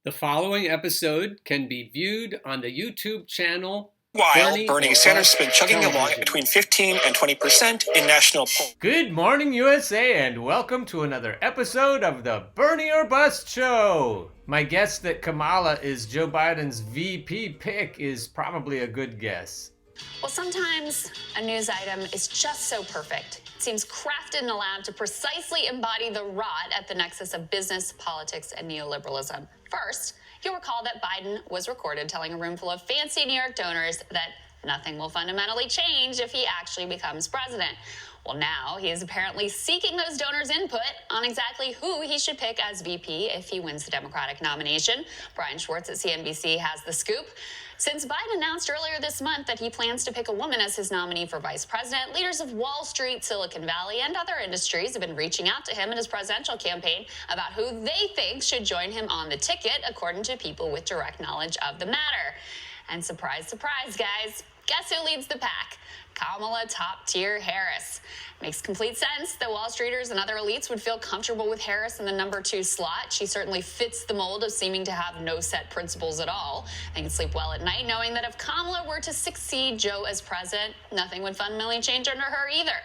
The following episode can be viewed on the YouTube channel. While Bernie Sanders has been chugging along at between 15 and 20% in national polls. Good morning, USA, and welcome to another episode of the Bernie or Bust Show. My guess that Kamala is Joe Biden's VP pick is probably a good guess. Well, sometimes a news item is just so perfect. It seems crafted in a lab to precisely embody the rot at the nexus of business, politics, and neoliberalism. First, you'll recall that Biden was recorded telling a room full of fancy New York donors that nothing will fundamentally change if he actually becomes president. Well, now he is apparently seeking those donors' input on exactly who he should pick as VP if he wins the Democratic nomination. Brian Schwartz at CNBC has the scoop. Since Biden announced earlier this month that he plans to pick a woman as his nominee for vice president, leaders of Wall Street, Silicon Valley, and other industries have been reaching out to him in his presidential campaign about who they think should join him on the ticket, according to people with direct knowledge of the matter. And surprise, surprise, guys, guess who leads the pack? Kamala top-tier Harris. Makes complete sense that Wall Streeters and other elites would feel comfortable with Harris in the number 2 slot. She certainly fits the mold of seeming to have no set principles at all. They can sleep well at night knowing that if Kamala were to succeed Joe as president, nothing would fundamentally change under her either.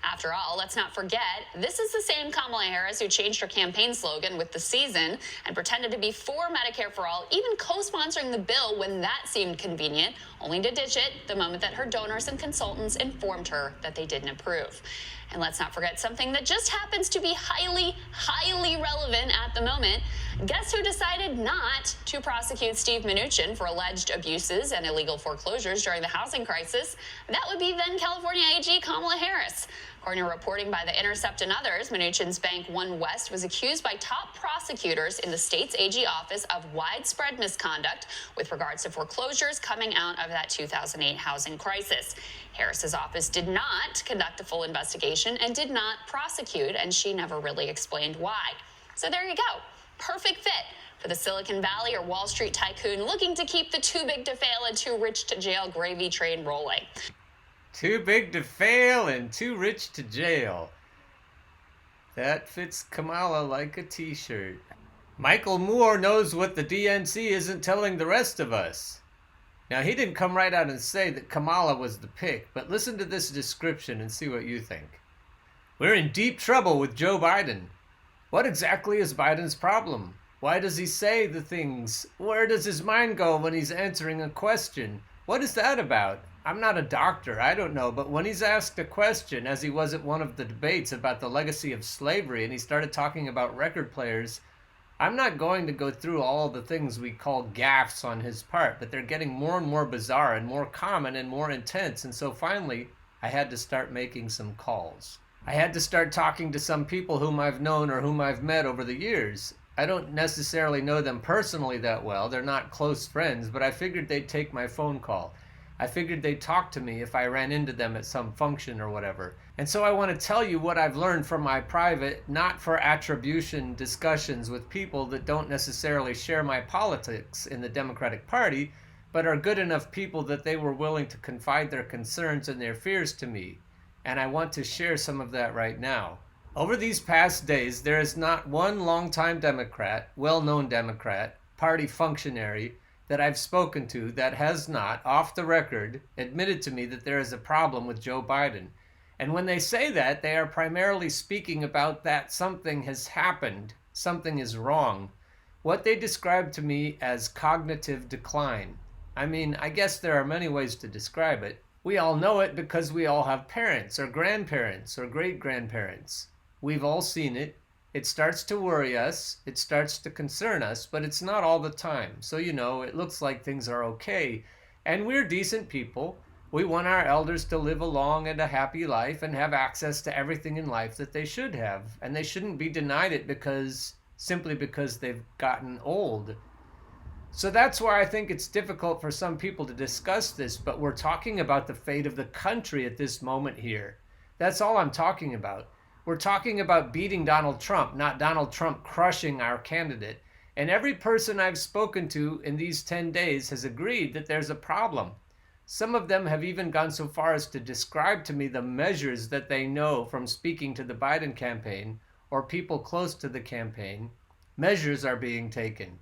After all, let's not forget, this is the same Kamala Harris who changed her campaign slogan with the season and pretended to be for Medicare for all, even co-sponsoring the bill when that seemed convenient, only to ditch it the moment that her donors and consultants informed her that they didn't approve. And let's not forget something that just happens to be highly, highly relevant at the moment. Guess who decided not to prosecute Steve Mnuchin for alleged abuses and illegal foreclosures during the housing crisis? That would be then California AG Kamala Harris. According to reporting by The Intercept and others, Mnuchin's bank One West was accused by top prosecutors in the state's AG office of widespread misconduct with regards to foreclosures coming out of that 2008 housing crisis. Harris's office did not conduct a full investigation and did not prosecute, and she never really explained why. So there you go. Perfect fit for the Silicon Valley or Wall Street tycoon looking to keep the too big to fail and too rich to jail gravy train rolling. Too big to fail and too rich to jail. That fits Kamala like a t-shirt. Michael Moore knows what the DNC isn't telling the rest of us. Now, he didn't come right out and say that Kamala was the pick, but listen to this description and see what you think. We're in deep trouble with Joe Biden. What exactly is Biden's problem? Why does he say the things? Where does his mind go when he's answering a question? What is that about? I'm not a doctor, I don't know, but when he's asked a question, as he was at one of the debates about the legacy of slavery, and he started talking about record players, I'm not going to go through all the things we call gaffes on his part, but they're getting more and more bizarre and more common and more intense, and so finally, I had to start making some calls. I had to start talking to some people whom I've known or whom I've met over the years. I don't necessarily know them personally that well, they're not close friends, but I figured they'd take my phone call. I figured they'd talk to me if I ran into them at some function or whatever. And so I want to tell you what I've learned from my private, not for attribution discussions with people that don't necessarily share my politics in the Democratic Party, but are good enough people that they were willing to confide their concerns and their fears to me. And I want to share some of that right now. Over these past days, there is not one longtime Democrat, well-known Democrat, party functionary, that I've spoken to that has not, off the record, admitted to me that there is a problem with Joe Biden. And when they say that, they are primarily speaking about that something has happened, something is wrong. What they describe to me as cognitive decline. I mean, I guess there are many ways to describe it. We all know it because we all have parents or grandparents or great-grandparents. We've all seen it. It starts to worry us, it starts to concern us, but it's not all the time. So, it looks like things are okay. And we're decent people. We want our elders to live a long and a happy life and have access to everything in life that they should have. And they shouldn't be denied it simply because they've gotten old. So that's why I think it's difficult for some people to discuss this, but we're talking about the fate of the country at this moment here. That's all I'm talking about. We're talking about beating Donald Trump, not Donald Trump crushing our candidate. And every person I've spoken to in these 10 days has agreed that there's a problem. Some of them have even gone so far as to describe to me the measures that they know from speaking to the Biden campaign or people close to the campaign. Measures are being taken.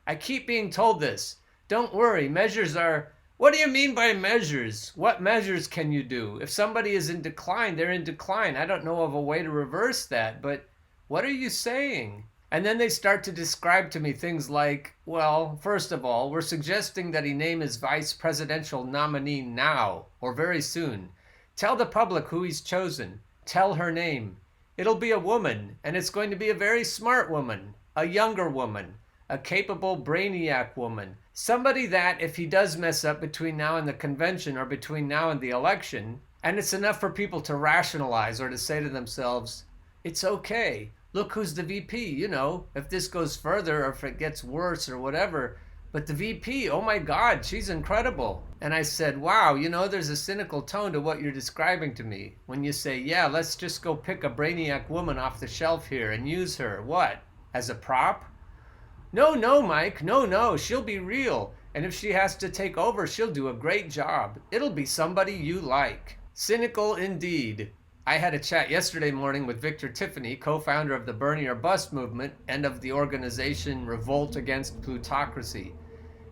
I keep being told this. Don't worry, measures are... What do you mean by measures? What measures can you do? If somebody is in decline, they're in decline. I don't know of a way to reverse that, but what are you saying? And then they start to describe to me things like, well, first of all, we're suggesting that he name his vice presidential nominee now, or very soon. Tell the public who he's chosen. Tell her name. It'll be a woman, and it's going to be a very smart woman, a younger woman, a capable brainiac woman. Somebody that, if he does mess up between now and the convention or between now and the election, and it's enough for people to rationalize or to say to themselves, it's okay. Look who's the VP, you know, if this goes further or if it gets worse or whatever. But the VP, oh my God, she's incredible. And I said, wow, you know, there's a cynical tone to what you're describing to me. When you say, yeah, let's just go pick a brainiac woman off the shelf here and use her, what, as a prop? No, Mike, no, she'll be real. And if she has to take over, she'll do a great job. It'll be somebody you like. Cynical indeed. I had a chat yesterday morning with Victor Tiffany, co-founder of the Bernie or Bust movement and of the organization Revolt Against Plutocracy.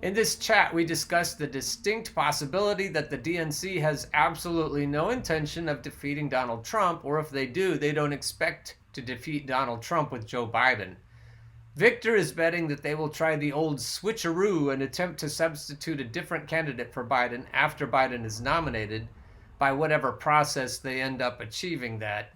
In this chat, we discussed the distinct possibility that the DNC has absolutely no intention of defeating Donald Trump, or if they do, they don't expect to defeat Donald Trump with Joe Biden. Victor is betting that they will try the old switcheroo and attempt to substitute a different candidate for Biden after Biden is nominated, by whatever process they end up achieving that.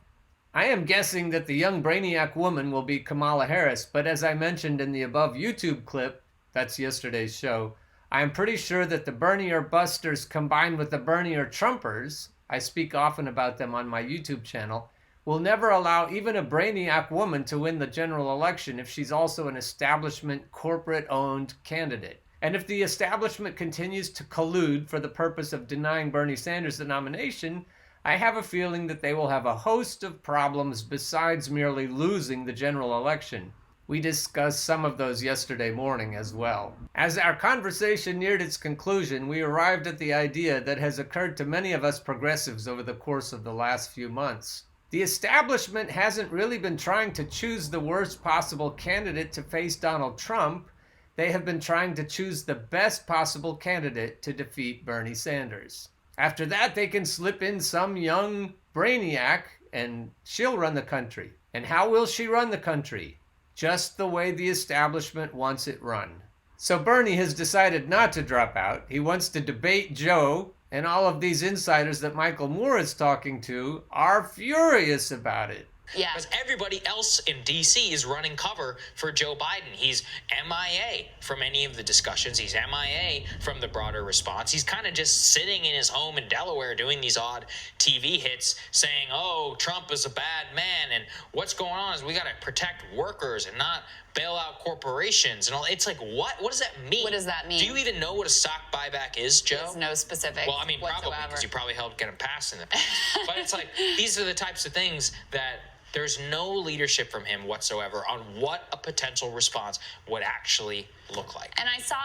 I am guessing that the young brainiac woman will be Kamala Harris, but as I mentioned in the above YouTube clip, that's yesterday's show, I am pretty sure that the Bernie or Busters combined with the Bernie or Trumpers, I speak often about them on my YouTube channel, will never allow even a brainiac woman to win the general election if she's also an establishment, corporate-owned candidate. And if the establishment continues to collude for the purpose of denying Bernie Sanders the nomination, I have a feeling that they will have a host of problems besides merely losing the general election. We discussed some of those yesterday morning as well. As our conversation neared its conclusion, we arrived at the idea that has occurred to many of us progressives over the course of the last few months. The establishment hasn't really been trying to choose the worst possible candidate to face Donald Trump. They have been trying to choose the best possible candidate to defeat Bernie Sanders. After that, they can slip in some young brainiac and she'll run the country. And how will she run the country? Just the way the establishment wants it run. So Bernie has decided not to drop out. He wants to debate Joe, and all of these insiders that Michael Moore is talking to are furious about it. Yeah. Because everybody else in D.C. is running cover for Joe Biden. He's MIA from any of the discussions. He's MIA from the broader response. He's kind of just sitting in his home in Delaware doing these odd TV hits saying, oh, Trump is a bad man. And what's going on is we got to protect workers and not bail out corporations and all. It's like, what? What does that mean? What does that mean? Do you even know what a stock buyback is, Joe? There's no specific. Well, I mean, probably, because you probably helped get him passed in the past. But it's like, these are the types of things that there's no leadership from him whatsoever on what a potential response would actually look like. And I saw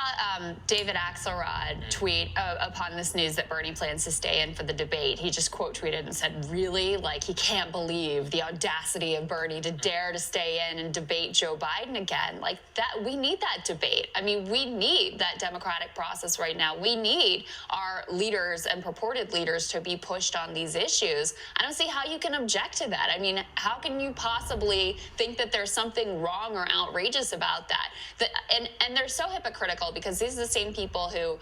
David Axelrod tweet upon this news that Bernie plans to stay in for the debate. He just quote tweeted and said, really? Like, he can't believe the audacity of Bernie to dare to stay in and debate Joe Biden again. Like, that, we need that debate. I mean, we need that democratic process right now. We need our leaders and purported leaders to be pushed on these issues. I don't see how you can object to that. I mean, how can you possibly think that there's something wrong or outrageous about that? And they're so hypocritical because these are the same people who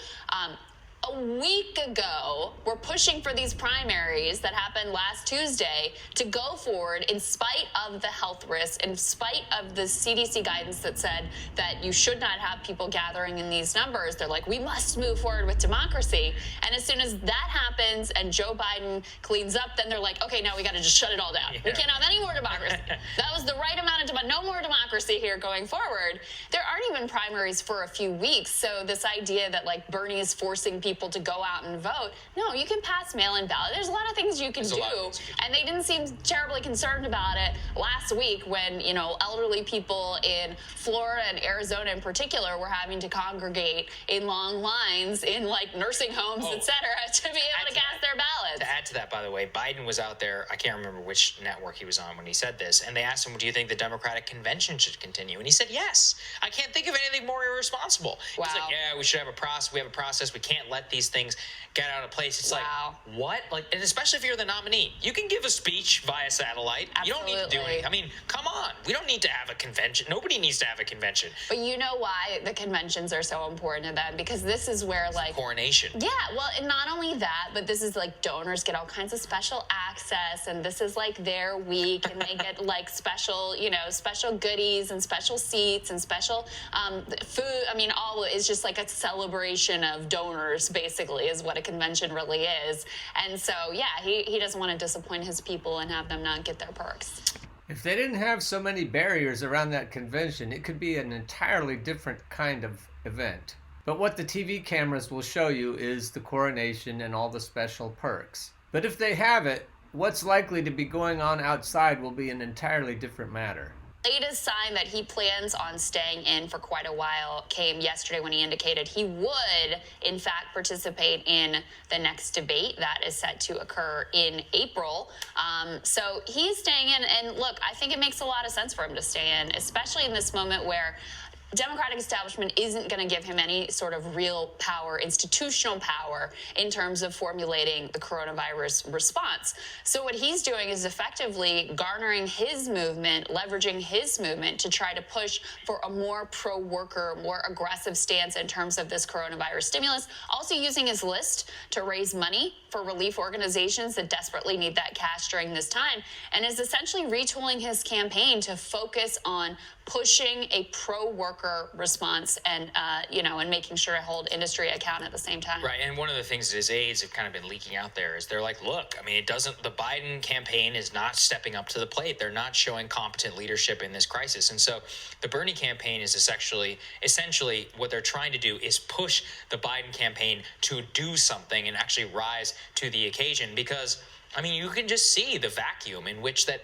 a week ago were pushing for these primaries that happened last Tuesday to go forward in spite of the health risks, in spite of the CDC guidance that said that you should not have people gathering in these numbers. They're like, we must move forward with democracy. And as soon as that happens and Joe Biden cleans up, then they're like, okay, now we got to just shut it all down. Yeah. We can't have any more democracy. That was the right amount of democracy. No more democracy here going forward. There aren't even primaries for a few weeks. So this idea that like Bernie is forcing people people to go out and vote. No, you can pass mail-in ballot. There's a lot of things you can do, and they didn't seem terribly concerned about it last week when, you know, elderly people in Florida and Arizona in particular were having to congregate in long lines in like nursing homes, et cetera, to be able to cast their ballots. To add to that, by the way, Biden was out there, I can't remember which network he was on when he said this, and they asked him, do you think the Democratic convention should continue? And he said, yes. I can't think of anything more irresponsible. Wow. He's like, yeah, we should have a process. We have a process. We can't let these things get out of place. It's like, what? Like, and especially if you're the nominee, you can give a speech via satellite. Absolutely. You don't need to do anything. I mean, come on. We don't need to have a convention. Nobody needs to have a convention. But you know why the conventions are so important to them? Because this is where, like, coronation. Yeah, well, and not only that, but this is like donors get all kinds of special access, and this is like their week, and they get like special, you know, special goodies and special seats and special food. I mean, all is just like a celebration of donors, basically, is what a convention really is. And so, yeah, he doesn't want to disappoint his people and have them not get their perks. If they didn't have so many barriers around that convention, it could be an entirely different kind of event. But what the TV cameras will show you is the coronation and all the special perks. But if they have it, what's likely to be going on outside will be an entirely different matter. Latest sign that he plans on staying in for quite a while came yesterday when he indicated he would, in fact, participate in the next debate that is set to occur in April. So he's staying in, and look, I think it makes a lot of sense for him to stay in, especially in this moment where Democratic establishment isn't going to give him any sort of real power, institutional power, in terms of formulating the coronavirus response. So what he's doing is effectively garnering his movement, leveraging his movement to try to push for a more pro-worker, more aggressive stance in terms of this coronavirus stimulus. Also using his list to raise money for relief organizations that desperately need that cash during this time, and is essentially retooling his campaign to focus on pushing a pro-worker response and, and making sure to hold industry account at the same time. Right, and one of the things that his aides have kind of been leaking out there is they're like, look, I mean, the Biden campaign is not stepping up to the plate. They're not showing competent leadership in this crisis. And so the Bernie campaign is essentially what they're trying to do is push the Biden campaign to do something and actually rise to the occasion, because, I mean, you can just see the vacuum in which that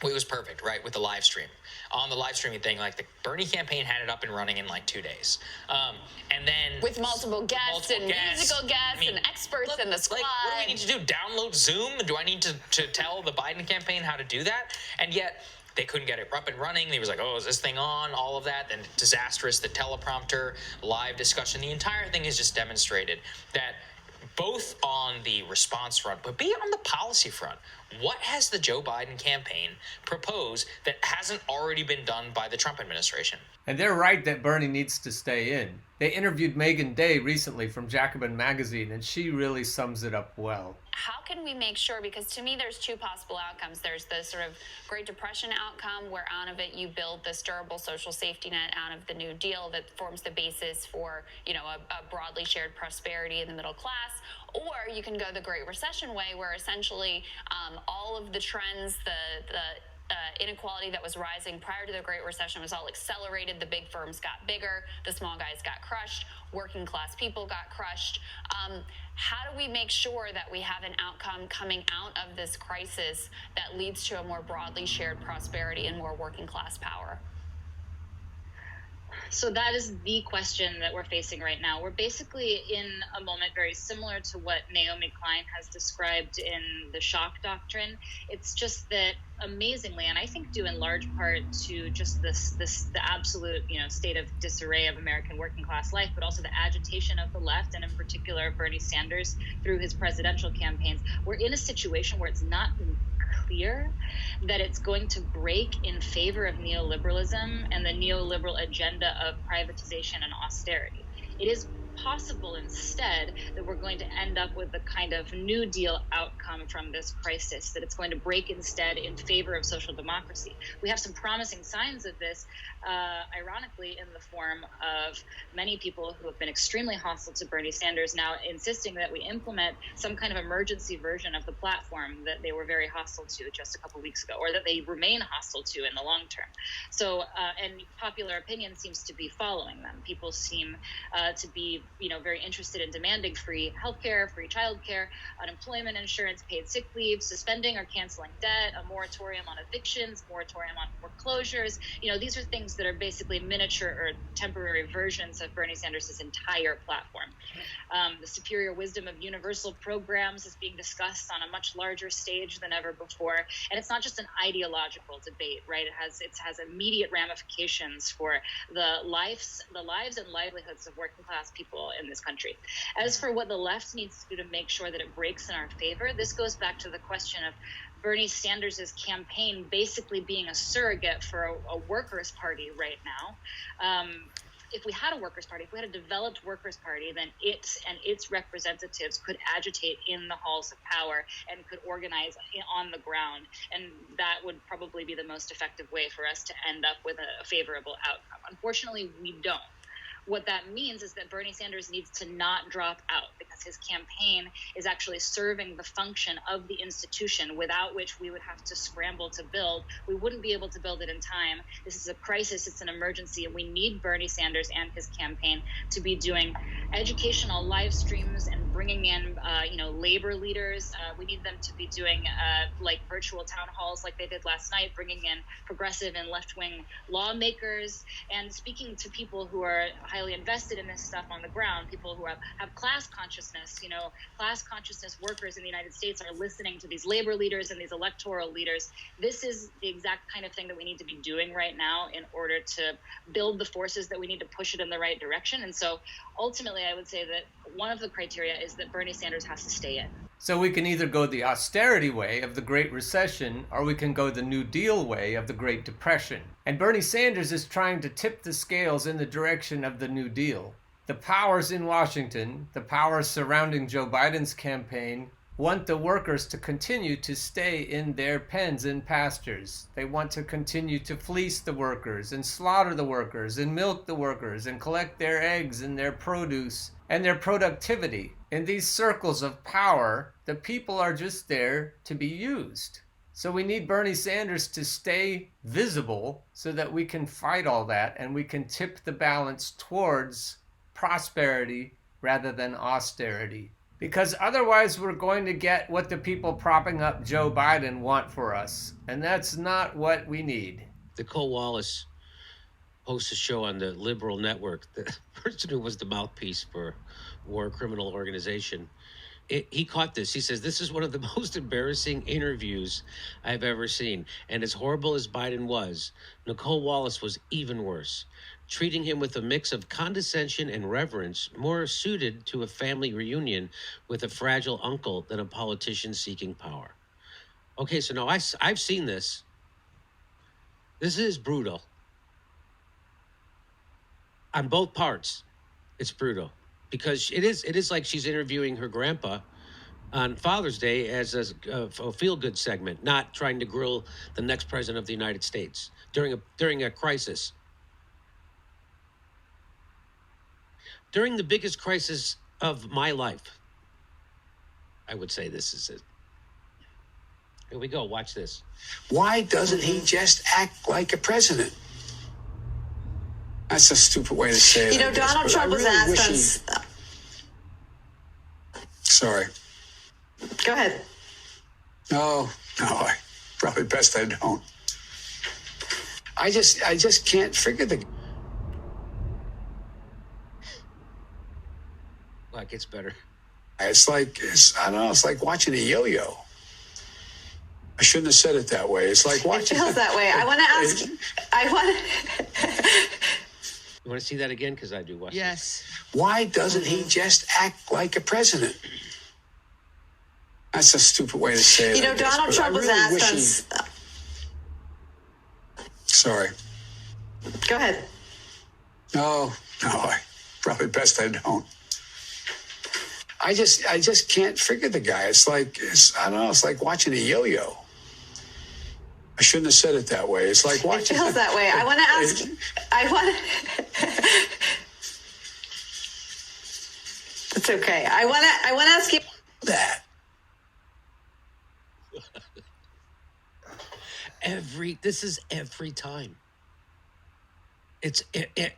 it was perfect, right, with the live stream. On the live streaming thing, like the Bernie campaign had it up and running in like 2 days. And then with multiple guests and musical guests and experts in the squad. Like, what do we need to do? Download Zoom? Do I need to tell the Biden campaign how to do that? And yet they couldn't get it up and running. They was like, oh, is this thing on? All of that. Then disastrous, the teleprompter, live discussion. The entire thing is just demonstrated that both on the response front, but be on the policy front. What has the Joe Biden campaign proposed that hasn't already been done by the Trump administration? And they're right that Bernie needs to stay in. They interviewed Megan Day recently from Jacobin magazine, and she really sums it up well. How can we make sure, because to me there's two possible outcomes. There's the sort of Great Depression outcome, where out of it you build this durable social safety net out of the New Deal that forms the basis for, a broadly shared prosperity in the middle class. Or you can go the Great Recession way, where essentially all of the trends, the inequality that was rising prior to the Great Recession was all accelerated. The big firms got bigger, the small guys got crushed, working class people got crushed. How do we make sure that we have an outcome coming out of this crisis that leads to a more broadly shared prosperity and more working class power? So that is the question that we're facing right now. We're basically in a moment very similar to what Naomi Klein has described in the shock doctrine. It's just that amazingly, and I think due in large part to just the absolute, state of disarray of American working class life, but also the agitation of the left, and in particular Bernie Sanders through his presidential campaigns. We're in a situation where it's not clear that it's going to break in favor of neoliberalism and the neoliberal agenda of privatization and austerity. It is possible instead that we're going to end up with the kind of New Deal outcome from this crisis, that it's going to break instead in favor of social democracy. We have some promising signs of this, ironically, in the form of many people who have been extremely hostile to Bernie Sanders now insisting that we implement some kind of emergency version of the platform that they were very hostile to just a couple weeks ago, or that they remain hostile to in the long term. So, and popular opinion seems to be following them. People seem to be very interested in demanding free healthcare, free childcare, unemployment insurance, paid sick leave, suspending or canceling debt, a moratorium on evictions, moratorium on foreclosures. These are things that are basically miniature or temporary versions of Bernie Sanders' entire platform. The superior wisdom of universal programs is being discussed on a much larger stage than ever before. And it's not just an ideological debate, right? It has immediate ramifications for the lives and livelihoods of working class people in this country. As for what the left needs to do to make sure that it breaks in our favor, this goes back to the question of Bernie Sanders' campaign basically being a surrogate for a workers' party right now. If we had a workers' party, if we had a developed workers' party, then it and its representatives could agitate in the halls of power and could organize on the ground. And that would probably be the most effective way for us to end up with a favorable outcome. Unfortunately, we don't. What that means is that Bernie Sanders needs to not drop out, because his campaign is actually serving the function of the institution, without which we would have to scramble to build. We wouldn't be able to build it in time. This is a crisis. It's an emergency. And we need Bernie Sanders and his campaign to be doing educational live streams and bringing in, labor leaders. We need them to be doing like virtual town halls like they did last night, bringing in progressive and left-wing lawmakers and speaking to people who are highly invested in this stuff on the ground, people who have class consciousness. Class consciousness workers in the United States are listening to these labor leaders and these electoral leaders. This is the exact kind of thing that we need to be doing right now in order to build the forces that we need to push it in the right direction. And so ultimately, I would say that one of the criteria is that Bernie Sanders has to stay in. So we can either go the austerity way of the Great Recession, or we can go the New Deal way of the Great Depression. And Bernie Sanders is trying to tip the scales in the direction of the New Deal. The powers in Washington, the powers surrounding Joe Biden's campaign, want the workers to continue to stay in their pens and pastures. They want to continue to fleece the workers and slaughter the workers and milk the workers and collect their eggs and their produce and their productivity. In these circles of power, the people are just there to be used. So we need Bernie Sanders to stay visible so that we can fight all that and we can tip the balance towards prosperity rather than austerity. Because otherwise we're going to get what the people propping up Joe Biden want for us. And that's not what we need. The Col Wallace hosts a show on the liberal network. The person who was the mouthpiece for war criminal organization, he caught this. He says, this is one of the most embarrassing interviews I've ever seen. And as horrible as Biden was, Nicole Wallace was even worse, treating him with a mix of condescension and reverence, more suited to a family reunion with a fragile uncle than a politician seeking power. Okay, so now I've seen this. This is brutal. On both parts, it's brutal. Because it is like she's interviewing her grandpa on Father's Day as a feel-good segment, not trying to grill the next president of the United States during a crisis. During the biggest crisis of my life, I would say this is it. Here we go. Watch this. Why doesn't he just act like a president? That's a stupid way to say it. Donald Trump was asked on... Sorry. Go ahead. No, probably best I don't. I just can't figure the... Well, it gets better. It's like watching a yo-yo. I shouldn't have said it that way. It's like watching... It feels that way. I want to ask... You want to see that again? Because I do watch Yes. This. Why doesn't he just act like a president? That's a stupid way to say it. Donald Trump was asked on... Sorry. Go ahead. No, probably best I don't. I just can't figure the guy. It's like watching a yo-yo. I shouldn't have said it that way. It's like watching... It feels that way. I want to ask... It's okay. I want to ask you... That. This is every time.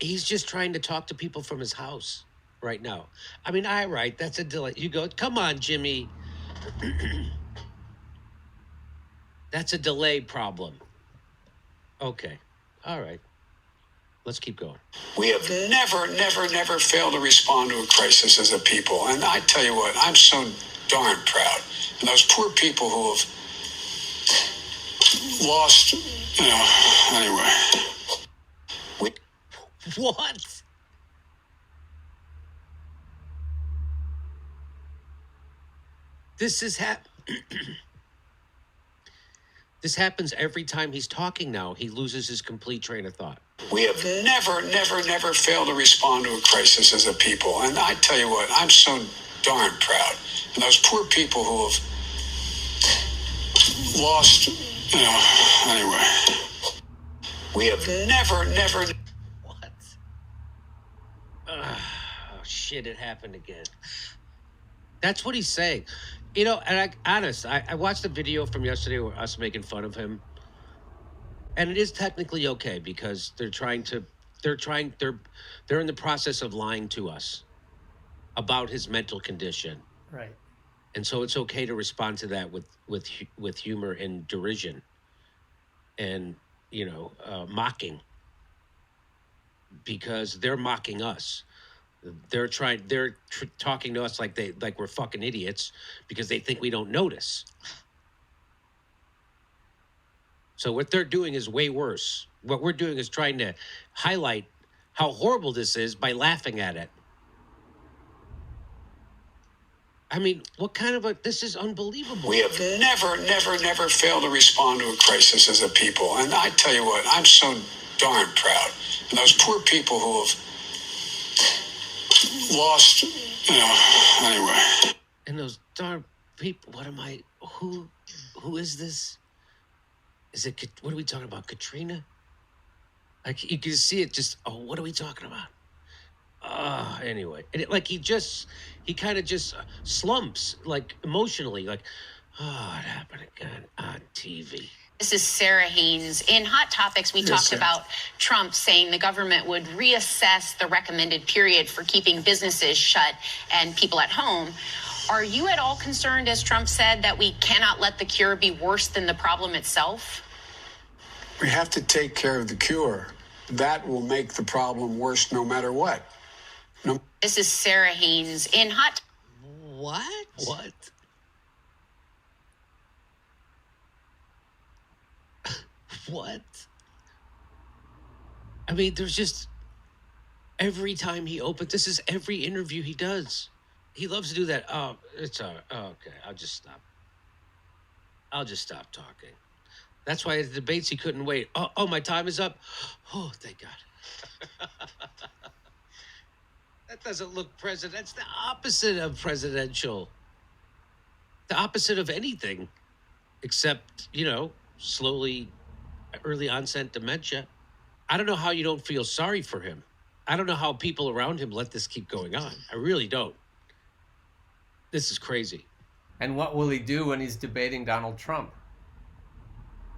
He's just trying to talk to people from his house. right now. I mean, all right, that's a delay. You go, come on, Jimmy. That's a delay problem. Okay. All right. Let's keep going. We have never failed to respond to a crisis as a people. And I tell you what, I'm so darn proud. And those poor people who have lost, anyway. What? This is This happens every time he's talking now. He loses his complete train of thought. We have never failed to respond to a crisis as a people. And I tell you what, I'm so darn proud. And those poor people who have lost, anyway. We have never. What? Oh, shit, it happened again. That's what he's saying. And I watched the video from yesterday where us making fun of him. And it is technically okay because they're in the process of lying to us about his mental condition. Right. And so it's okay to respond to that with humor and derision and, mocking, because they're mocking us. They're talking to us like we're fucking idiots because they think we don't notice. So what they're doing is way worse. What we're doing is trying to highlight how horrible this is by laughing at it. I mean, this is unbelievable. We have never failed to respond to a crisis as a people. And I tell you what, I'm so darn proud. And those poor people who have lost, anyway. And those darn people, who is this? What are we talking about? Katrina? Like, you can see it just, what are we talking about? Anyway. And he kind of just slumps, like, emotionally, like, it happened again on TV. This is Sarah Haynes. In Hot Topics, we talked about Trump saying the government would reassess the recommended period for keeping businesses shut and people at home. Are you at all concerned, as Trump said, that we cannot let the cure be worse than the problem itself? We have to take care of the cure. That will make the problem worse no matter what. This is Sarah Haynes. In Hot... What? What? I mean, there's just... Every time he opens... This is every interview he does. He loves to do that. Oh, it's all right. Oh, okay, I'll just stop talking. That's why at the debates he couldn't wait. Oh, my time is up. Oh, thank God. That doesn't look president. That's the opposite of presidential. The opposite of anything, except, slowly, early onset dementia. I don't know how you don't feel sorry for him. I don't know how people around him let this keep going on. I really don't. This is crazy. And what will he do when he's debating Donald Trump?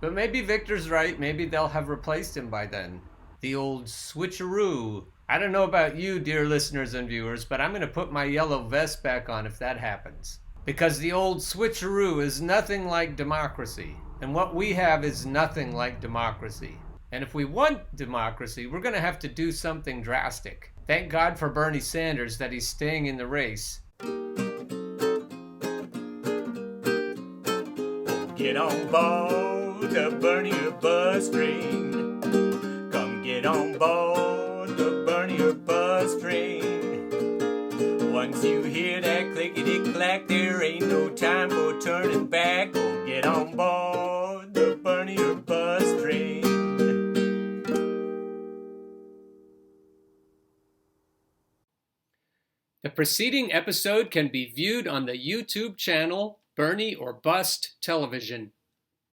But maybe Victor's right. Maybe they'll have replaced him by then. The old switcheroo. I don't know about you, dear listeners and viewers, but I'm going to put my yellow vest back on if that happens. Because the old switcheroo is nothing like democracy. And what we have is nothing like democracy. And if we want democracy, we're going to have to do something drastic. Thank God for Bernie Sanders that he's staying in the race. Get on board the Bernie bus train. Come get on board the Bernie bus train. Once you hear that clickety-clack, there ain't no time for turning back. Oh, get on board the Bernie bus train. The preceding episode can be viewed on the YouTube channel Bernie or Bust Television.